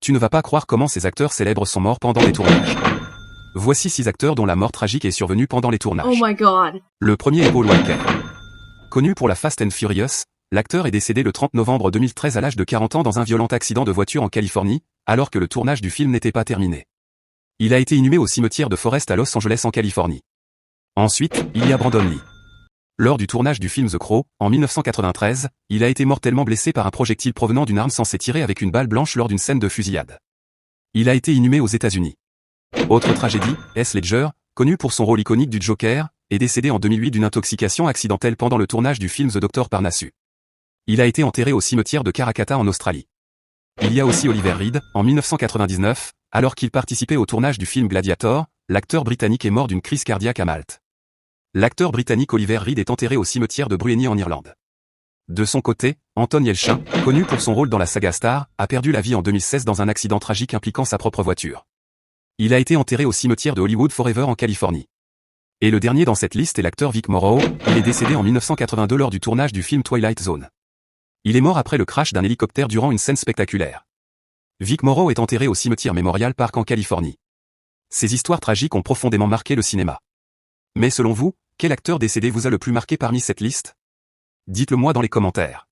Tu ne vas pas croire comment ces acteurs célèbres sont morts pendant les tournages. Voici 6 acteurs dont la mort tragique est survenue pendant les tournages. Oh my god. Le premier est Paul Walker. Connu pour la Fast and Furious, l'acteur est décédé le 30 novembre 2013 à l'âge de 40 ans dans un violent accident de voiture en Californie, alors que le tournage du film n'était pas terminé. Il a été inhumé au cimetière de Forest à Los Angeles en Californie. Ensuite, il y a Brandon Lee. Lors du tournage du film The Crow, en 1993, il a été mortellement blessé par un projectile provenant d'une arme censée tirer avec une balle blanche lors d'une scène de fusillade. Il a été inhumé aux États-Unis. Autre tragédie, Heath Ledger, connu pour son rôle iconique du Joker, est décédé en 2008 d'une intoxication accidentelle pendant le tournage du film The Dr. Parnassus. Il a été enterré au cimetière de Karrakatta en Australie. Il y a aussi Oliver Reed, en 1999, alors qu'il participait au tournage du film Gladiator, l'acteur britannique est mort d'une crise cardiaque à Malte. L'acteur britannique Oliver Reed est enterré au cimetière de Bruigny en Irlande. De son côté, Anton Yelchin, connu pour son rôle dans la saga Star, a perdu la vie en 2016 dans un accident tragique impliquant sa propre voiture. Il a été enterré au cimetière de Hollywood Forever en Californie. Et le dernier dans cette liste est l'acteur Vic Morrow, il est décédé en 1982 lors du tournage du film Twilight Zone. Il est mort après le crash d'un hélicoptère durant une scène spectaculaire. Vic Morrow est enterré au cimetière Memorial Park en Californie. Ces histoires tragiques ont profondément marqué le cinéma. Mais selon vous, quel acteur décédé vous a le plus marqué parmi cette liste? Dites-le moi dans les commentaires.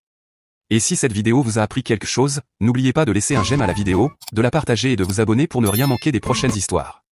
Et si cette vidéo vous a appris quelque chose, n'oubliez pas de laisser un j'aime à la vidéo, de la partager et de vous abonner pour ne rien manquer des prochaines histoires.